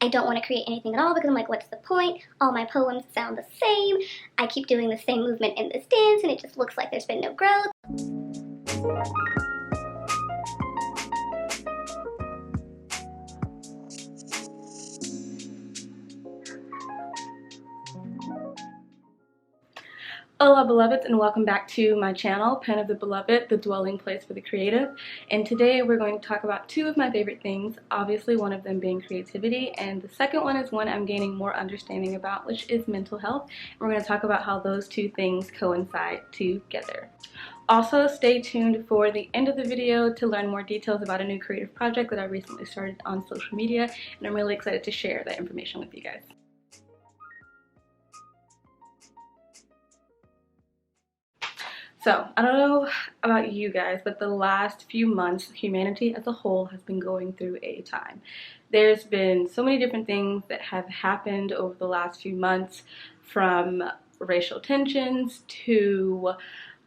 I don't want to create anything at all because I'm like, what's the point? All my poems sound the same. I keep doing the same movement in this dance and it just looks like there's been no growth. Hola beloveds, and welcome back to my channel, Pen of the Beloved, the dwelling place for the creative. And today we're going to talk about two of my favorite things, obviously one of them being creativity, and the second one is one I'm gaining more understanding about, which is mental health. And we're going to talk about how those two things coincide together. Also, stay tuned for the end of the video to learn more details about a new creative project that I recently started on social media, and I'm really excited to share that information with you guys. So, I don't know about you guys, but the last few months, humanity as a whole has been going through a time. There's been so many different things that have happened over the last few months, from racial tensions to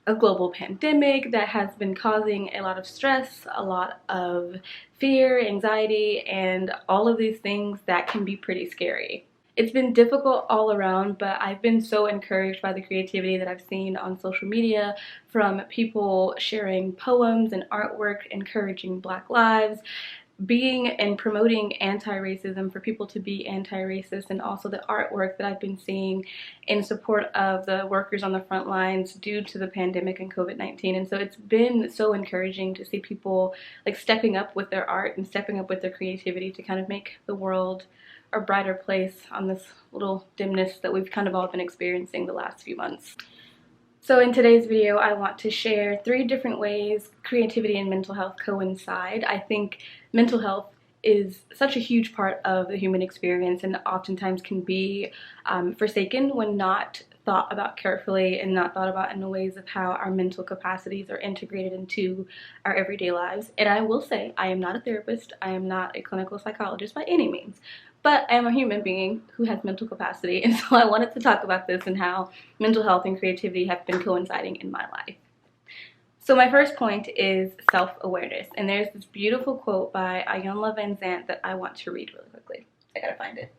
a global pandemic that has been causing a lot of stress, a lot of fear, anxiety, and all of these things that can be pretty scary. It's been difficult all around, but I've been so encouraged by the creativity that I've seen on social media, from people sharing poems and artwork encouraging Black lives, being and promoting anti-racism, for people to be anti-racist, and also the artwork that I've been seeing in support of the workers on the front lines due to the pandemic and COVID-19. And so it's been so encouraging to see people like stepping up with their art and stepping up with their creativity to kind of make the world a brighter place on this little dimness that we've kind of all been experiencing the last few months. So in today's video, I want to share 3 different ways creativity and mental health coincide. I think mental health is such a huge part of the human experience and oftentimes can be forsaken when not thought about carefully and not thought about in the ways of how our mental capacities are integrated into our everyday lives. And I will say, I am not a therapist, I am not a clinical psychologist by any means, but I am a human being who has mental capacity, and so I wanted to talk about this and how mental health and creativity have been coinciding in my life. So my first point is self-awareness, and there's this beautiful quote by Iyanla Vanzant that I want to read really quickly. I gotta find it.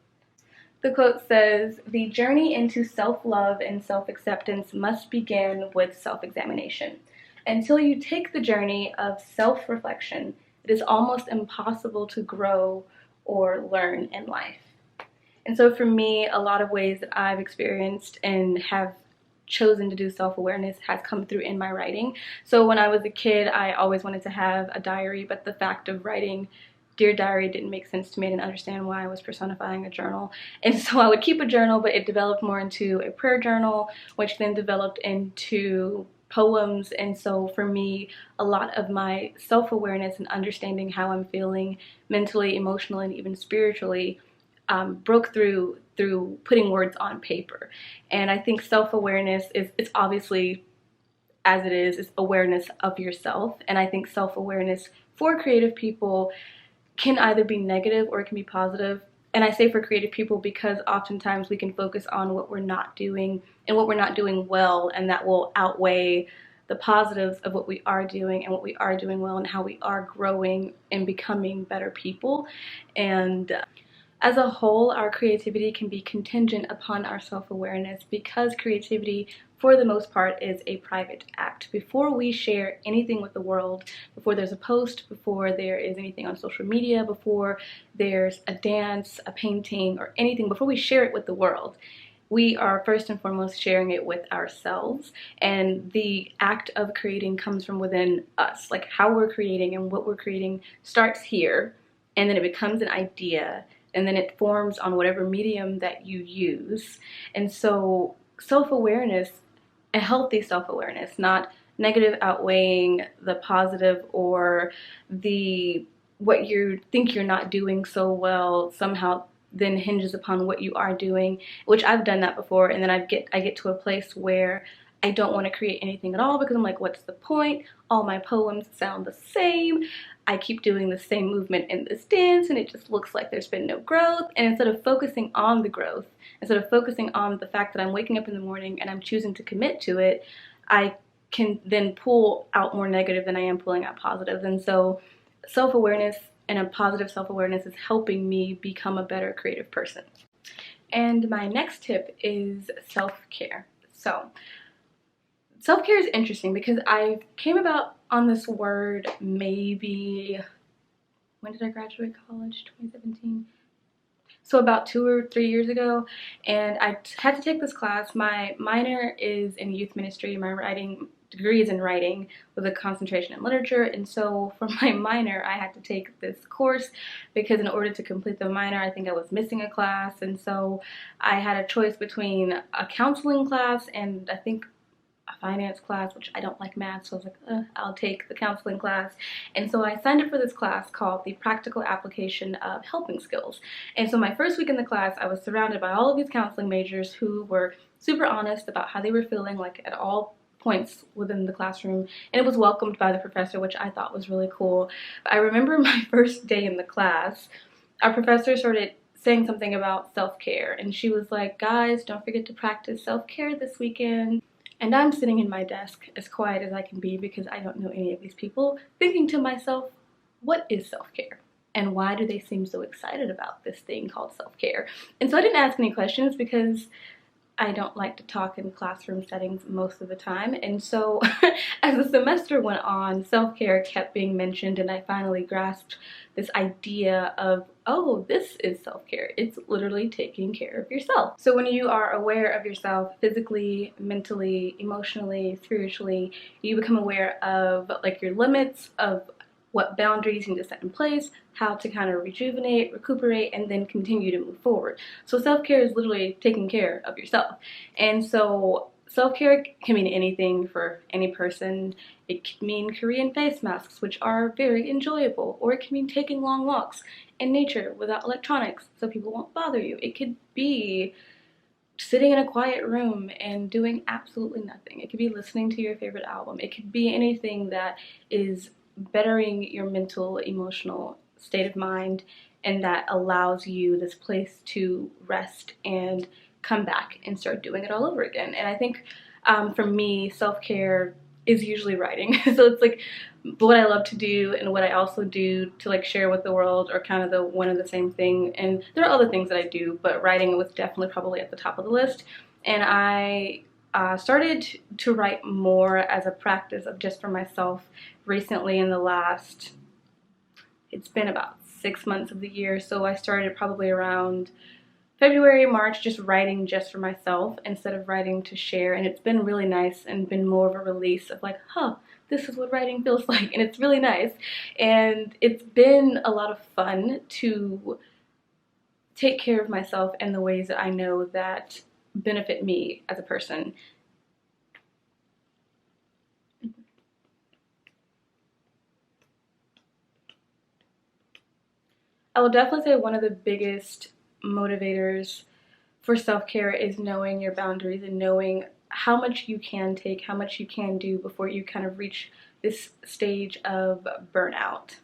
The quote says, "The journey into self-love and self-acceptance must begin with self-examination. Until you take the journey of self-reflection, it is almost impossible to grow or learn in life." And so for me, a lot of ways that I've experienced and have chosen to do self-awareness has come through in my writing. So when I was a kid, I always wanted to have a diary, but the fact of writing Dear Diary didn't make sense to me. I didn't understand why I was personifying a journal. And so I would keep a journal, but it developed more into a prayer journal, which then developed into poems. And so for me, a lot of my self-awareness and understanding how I'm feeling mentally, emotionally, and even spiritually broke through putting words on paper. And I think self-awareness it's obviously, as it is awareness of yourself. And I think self-awareness for creative people can either be negative or it can be positive. And I say for creative people because oftentimes we can focus on what we're not doing and what we're not doing well, and that will outweigh the positives of what we are doing and what we are doing well and how we are growing and becoming better people. And as a whole, our creativity can be contingent upon our self-awareness, because creativity, for the most part, is a private act. Before we share anything with the world, before there's a post, before there is anything on social media, before there's a dance, a painting, or anything, before we share it with the world, we are first and foremost sharing it with ourselves. And the act of creating comes from within us. Like how we're creating and what we're creating starts here, and then it becomes an idea, and then it forms on whatever medium that you use. And so self-awareness, a healthy self-awareness, not negative outweighing the positive, or the what you think you're not doing so well somehow then hinges upon what you are doing, which I've done that before. And then I get to a place where I don't want to create anything at all because I'm like, what's the point? All my poems sound the same. I keep doing the same movement in this dance and it just looks like there's been no growth. And instead of focusing on the growth, instead of focusing on the fact that I'm waking up in the morning and I'm choosing to commit to it, I can then pull out more negative than I am pulling out positive. And so self-awareness and a positive self-awareness is helping me become a better creative person. And my next tip is self-care. So self-care is interesting because I came about on this word maybe, when did I graduate college? 2017. So about 2 or 3 years ago, and I had to take this class. My minor is in youth ministry. My writing degree is in writing with a concentration in literature, and so for my minor I had to take this course because in order to complete the minor I think I was missing a class, and so I had a choice between a counseling class and I think a finance class, which I don't like math, so I was like, I'll take the counseling class. And so I signed up for this class called the Practical Application of Helping Skills. And so my first week in the class, I was surrounded by all of these counseling majors who were super honest about how they were feeling, like at all points within the classroom, and it was welcomed by the professor, which I thought was really cool. But I remember my first day in the class, our professor started saying something about self-care, and she was like, guys, don't forget to practice self-care this weekend. And I'm sitting in my desk as quiet as I can be because I don't know any of these people, thinking to myself, what is self-care? And why do they seem so excited about this thing called self-care? And so I didn't ask any questions because I don't like to talk in classroom settings most of the time. And so as the semester went on, self-care kept being mentioned, and I finally grasped this idea of, oh, this is self-care. It's literally taking care of yourself. So when you are aware of yourself physically, mentally, emotionally, spiritually, you become aware of like your limits, of what boundaries you need to set in place, how to kind of rejuvenate, recuperate, and then continue to move forward. So self-care is literally taking care of yourself. And so self-care can mean anything for any person. It can mean Korean face masks, which are very enjoyable, or it can mean taking long walks in nature without electronics so people won't bother you. It could be sitting in a quiet room and doing absolutely nothing. It could be listening to your favorite album. It could be anything that is bettering your mental, emotional state of mind, and that allows you this place to rest and come back and start doing it all over again. And I think for me, self-care is usually writing. So it's like what I love to do and what I also do to like share with the world are kind of the one and the same thing. And there are other things that I do, but writing was definitely probably at the top of the list. And I started to write more as a practice of just for myself recently in the last, it's been about 6 months of the year. So I started probably around February, March, just writing just for myself instead of writing to share. And it's been really nice and been more of a release of like, this is what writing feels like. And it's really nice. And it's been a lot of fun to take care of myself in the ways that I know that benefit me as a person. I will definitely say one of the biggest motivators for self-care is knowing your boundaries and knowing how much you can take, how much you can do before you kind of reach this stage of burnout.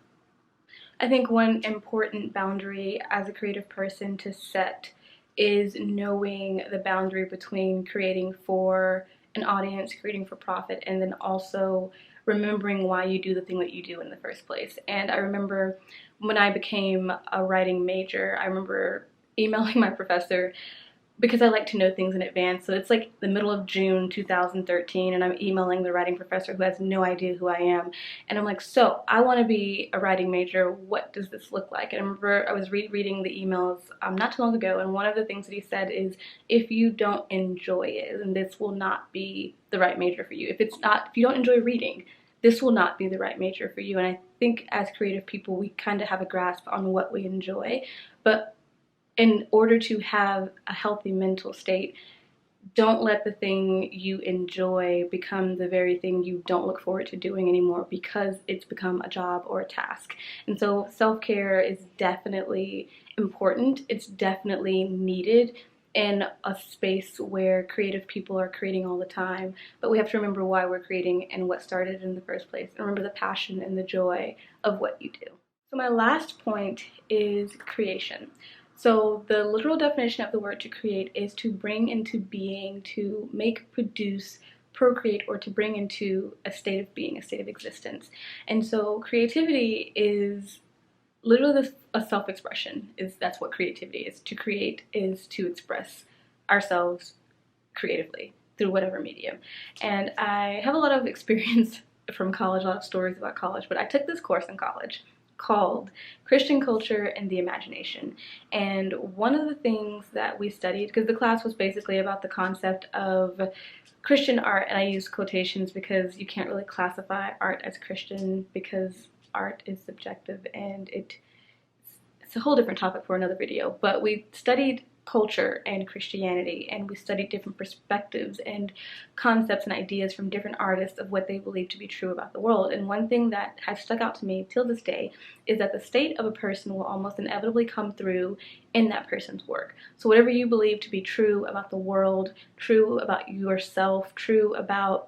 I think one important boundary as a creative person to set is knowing the boundary between creating for an audience, creating for profit, and then also remembering why you do the thing that you do in the first place. And I remember when I became a writing major, I remember emailing my professor because I like to know things in advance. So it's like the middle of June 2013 and I'm emailing the writing professor who has no idea who I am. And I'm like, so I want to be a writing major. What does this look like? And I remember I was rereading the emails not too long ago, and one of the things that he said is, if you don't enjoy it, then this will not be the right major for you. If you don't enjoy reading, this will not be the right major for you. And I think as creative people, we kind of have a grasp on what we enjoy, but in order to have a healthy mental state, don't let the thing you enjoy become the very thing you don't look forward to doing anymore because it's become a job or a task. And so self-care is definitely important. It's definitely needed in a space where creative people are creating all the time. But we have to remember why we're creating and what started it in the first place. And remember the passion and the joy of what you do. So my last point is creation. So the literal definition of the word to create is to bring into being, to make, produce, procreate, or to bring into a state of being, a state of existence. And so creativity is literally a self-expression. That's what creativity is. To create is to express ourselves creatively through whatever medium. And I have a lot of experience from college, a lot of stories about college, but I took this course in college called Christian Culture and the Imagination. And one of the things that we studied, because the class was basically about the concept of Christian art, and I use quotations because you can't really classify art as Christian because art is subjective, and it's a whole different topic for another video. But we studied culture and Christianity, and we studied different perspectives and concepts and ideas from different artists of what they believe to be true about the world. And one thing that has stuck out to me till this day is that the state of a person will almost inevitably come through in that person's work. So whatever you believe to be true about the world, true about yourself, true about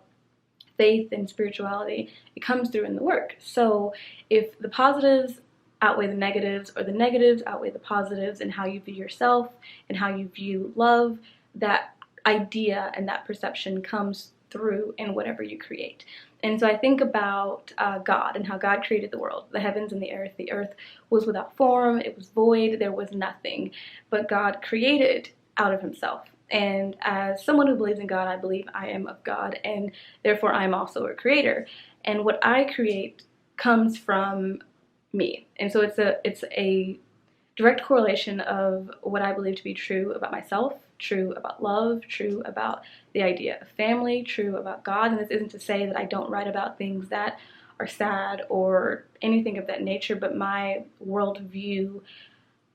faith and spirituality, it comes through in the work. So if the positives outweigh the negatives, or the negatives outweigh the positives in how you view yourself and how you view love, that idea and that perception comes through in whatever you create. And so I think about God and how God created the world, the heavens and the earth. The earth was without form, it was void, there was nothing, but God created out of himself. And as someone who believes in God, I believe I am of God, and therefore I am also a creator. And what I create comes from me. And so it's a direct correlation of what I believe to be true about myself, true about love, true about the idea of family, true about God. And this isn't to say that I don't write about things that are sad or anything of that nature, but my worldview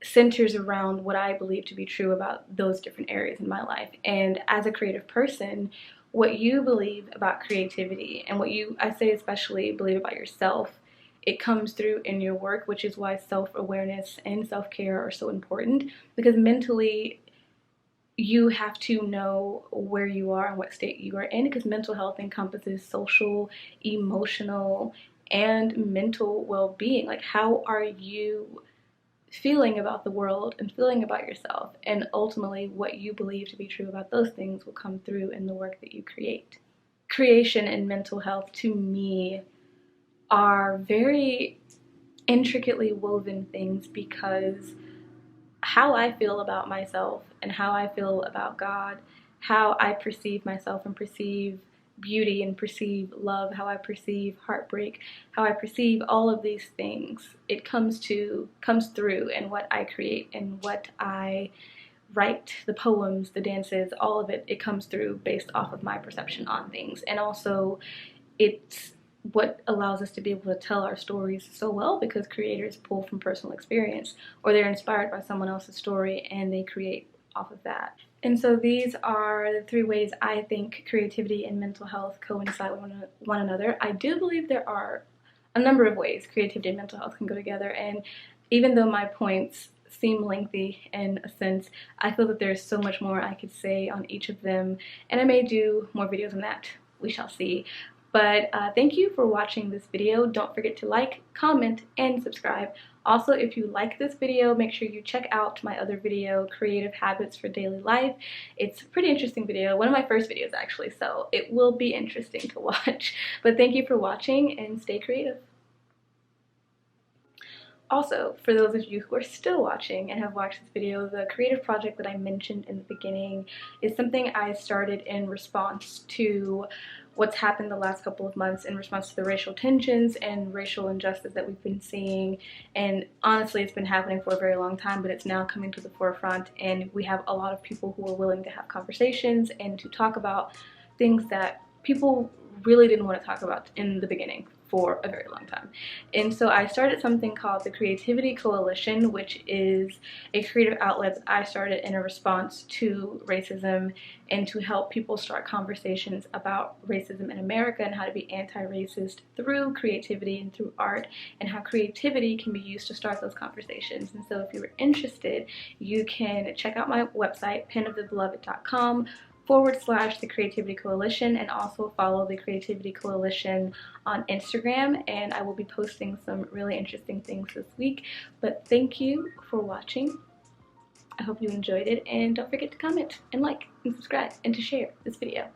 centers around what I believe to be true about those different areas in my life. And as a creative person, what you believe about creativity and what you, I say especially, believe about yourself, it comes through in your work, which is why self-awareness and self-care are so important, because mentally you have to know where you are and what state you are in, because mental health encompasses social, emotional, and mental well-being. Like, how are you feeling about the world and feeling about yourself? And ultimately what you believe to be true about those things will come through in the work that you create. Creation and mental health, to me, are very intricately woven things, because how I feel about myself and how I feel about God, how I perceive myself and perceive beauty and perceive love, how I perceive heartbreak, how I perceive all of these things, it comes through in what I create and what I write, the poems, the dances, all of it, it comes through based off of my perception on things. And also it's what allows us to be able to tell our stories so well, because creators pull from personal experience, or they're inspired by someone else's story and they create off of that. And so these are the 3 ways I think creativity and mental health coincide with one another. I do believe there are a number of ways creativity and mental health can go together, and even though my points seem lengthy in a sense, I feel that there's so much more I could say on each of them, and I may do more videos on that. We shall see. But thank you for watching this video. Don't forget to like, comment, and subscribe. Also, if you like this video, make sure you check out my other video, Creative Habits for Daily Life. It's a pretty interesting video, one of my first videos actually, so it will be interesting to watch. But thank you for watching, and stay creative. Also, for those of you who are still watching and have watched this video, the creative project that I mentioned in the beginning is something I started in response to what's happened the last couple of months, in response to the racial tensions and racial injustice that we've been seeing. And honestly, it's been happening for a very long time, but it's now coming to the forefront, and we have a lot of people who are willing to have conversations and to talk about things that people really didn't want to talk about in the beginning for a very long time. And so I started something called the Creativity Coalition, which is a creative outlet that I started in a response to racism and to help people start conversations about racism in America and how to be anti-racist through creativity and through art, and how creativity can be used to start those conversations. And so if you're interested, you can check out my website, penofthebeloved.com/the Creativity Coalition, and also follow the Creativity Coalition on Instagram, and I will be posting some really interesting things this week. But thank you for watching. I hope you enjoyed it, and don't forget to comment and like and subscribe and to share this video.